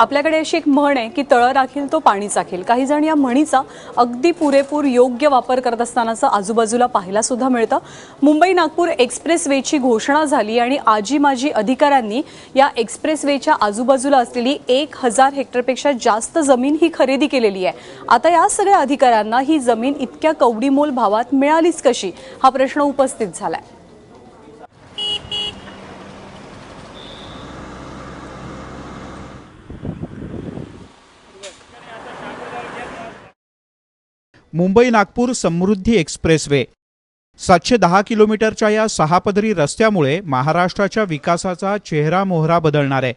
आपल्याकडे अशी एक म्हण आहे की तळ राखील तो पाणी चाखील। काही जण या म्हणीचा अगदी पुरेपूर योग्य वापर करत असतानाचं आजूबाजूला पाहायला सुद्धा मिळतं। मुंबई नागपूर एक्सप्रेसवेची घोषणा झाली आणि आजी माजी अधिकाऱ्यांनी या एक्सप्रेसवेच्या आजूबाजूला असलेली 1000 हेक्टरपेक्षा जास्त जमीन ही खरेदी केलेली आहे। आता या सगळ्या अधिकाऱ्यांना ही जमीन इतक्या कवडीमोल भावात मिळालीच कशी हा प्रश्न उपस्थित झालाय। मुंबई नागपूर समृद्धी एक्सप्रेसवे 710 किलोमीटरच्या या 6 पदरी रस्त्यामुळे महाराष्ट्राच्या विकासाचा चेहरा मोहरा बदलणार आहे।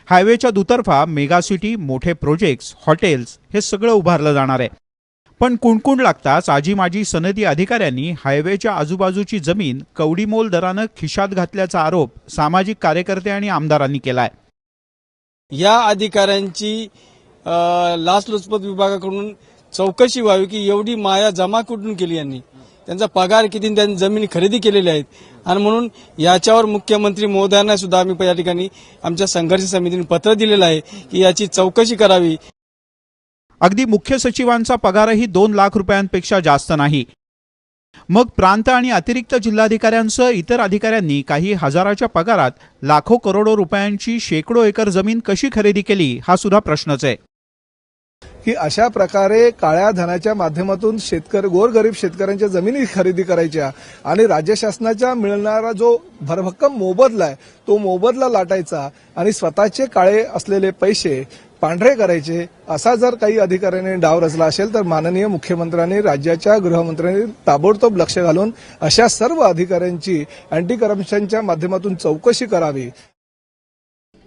हायवेच्या दुतर्फा मेगा सिटी, मोठे प्रोजेक्ट्स, हॉटेल्स हे सगळं उभारलं जाणार आहे। पण कुणकुण लागताच आजी माजी सनदी अधिकाऱ्यांनी हायवेच्या आजूबाजूची जमीन कवडीमोल दरानं खिशात घातल्याचा आरोप सामाजिक कार्यकर्ते आणि आमदारांनी केलाय। या अधिकाऱ्यांची लाचलुचपत विभागाकडून चौकशी व्हावी की एवढी माया जमा कुठून केली यांनी, त्यांचा पगार किती, त्यांनी जमीन खरेदी केलेली आहेत। आणि म्हणून याच्यावर मुख्यमंत्री महोदयांना सुद्धा आम्ही या ठिकाणी आमच्या संघर्ष समितीने पत्र दिलेलं आहे की याची चौकशी करावी। अगदी मुख्य सचिवांचा पगारही 2 लाख रुपयांपेक्षा जास्त नाही। मग प्रांत आणि अतिरिक्त जिल्हाधिकाऱ्यांसह इतर अधिकाऱ्यांनी काही हजाराच्या पगारात लाखो करोडो रुपयांची शेकडो एकर जमीन कशी खरेदी केली हा सुद्धा प्रश्नच आहे। की अशा प्रकारे काळ्या धनाच्या माध्यमातून गोरगरीब शेतकऱ्यांच्या जमिनी खरेदी करायच्या आणि राज्य शासनाच्या मिळणारा जो भरभक्कम मोबदला आहे तो मोबदला लाटायचा आणि स्वतःचे काळे असलेले पैसे पांढरे करायचे, असा जर काही अधिकाऱ्यांनी डाव रचला असेल तर माननीय मुख्यमंत्र्यांनी, राज्याच्या गृहमंत्र्यांनी ताबडतोब लक्ष घालून अशा सर्व अधिकाऱ्यांची अँटी करप्शनच्या माध्यमातून चौकशी करावी।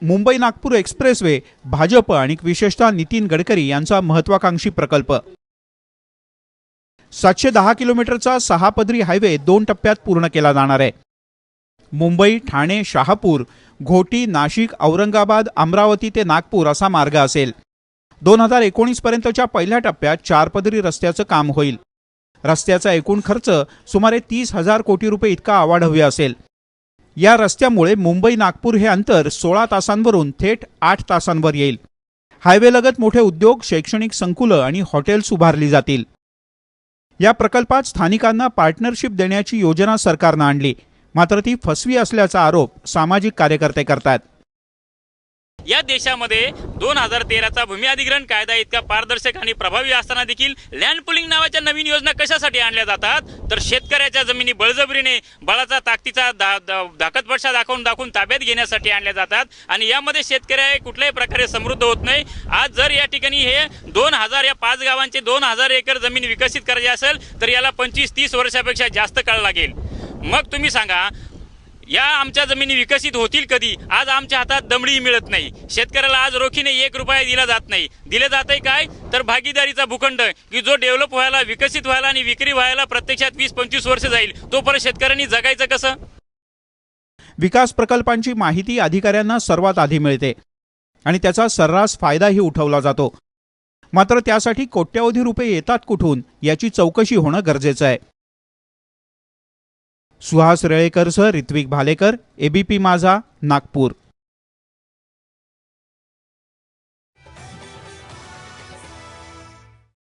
मुंबई नागपूर एक्सप्रेसवे भाजप आणि विशेषतः नितीन गडकरी यांचा महत्वाकांक्षी प्रकल्प। 710 किलोमीटरचा 6 पदरी हायवे 2 टप्प्यात पूर्ण केला जाणार आहे। मुंबई, ठाणे, शहापूर, घोटी, नाशिक, औरंगाबाद, अमरावती ते नागपूर असा मार्ग असेल। 2019 पर्यंतच्या पहिल्या टप्प्यात 4 पदरी रस्त्याचं काम होईल। रस्त्याचा एकूण खर्च सुमारे 30,000 कोटी रुपये इतका आवाढव्य असेल। या रस्त्यामुळे मुंबई नागपूर हे अंतर 16 तासांवरून थेट 8 तासांवर येईल। हायवेलगत मोठे उद्योग, शैक्षणिक संकुलं आणि हॉटेल्स उभारली जातील। या प्रकल्पात स्थानिकांना पार्टनरशिप देण्याची योजना सरकारनं आणली, मात्र ती फसवी असल्याचा आरोप सामाजिक कार्यकर्ते करतात। या देशामध्ये 2013चा भूमी अधिग्रहण कायदा इतका पारदर्शक आणि प्रभावी असताना देखील लँड पुलिंग नावाच्या नवीन योजना कशासाठी आणल्या जातात तर शेतकऱ्याच्या जमिनी बळजबरीने बळाचा ताकदीचा धाकदपट्टा दाखवून ताब्यात घेण्यासाठी आणल्या जातात आणि यामध्ये शेतकरी कुठल्याही प्रकारे समृद्ध होत नाही। आज जर या ठिकाणी हे 2000 या 5 गावांचे 2000 एकर जमीन विकसित करायची असेल तर याला 25-30 वर्षापेक्षा जास्त काळ लागेल। मग तुम्ही सांगा या आमच्या जमिनी विकसित होतील कधी? आज आमच्या हातात दमडी मिळत नाही। शेतकऱ्याला आज रोखीने 1 रुपया दिला जात नाही। दिले जाते काय तर भागीदारीचा भूखंड की जो डेव्हलप व्हायला, विकसित व्हायला आणि विक्री व्हायला प्रत्यक्षात 20-25 वर्ष जाईल। तोपर्यंत शेतकऱ्यांनी जगायचं कसं? विकास प्रकल्पांची माहिती अधिकाऱ्यांना सर्वात आधी मिळते आणि त्याचा सर्रास फायदाही उठवला जातो, मात्र त्यासाठी कोट्यवधी रुपये येतात कुठून याची चौकशी होणं गरजेचं आहे। सुहास रेळेकरसह ऋत्विक भालेकर, एबीपी माझा, नागपूर।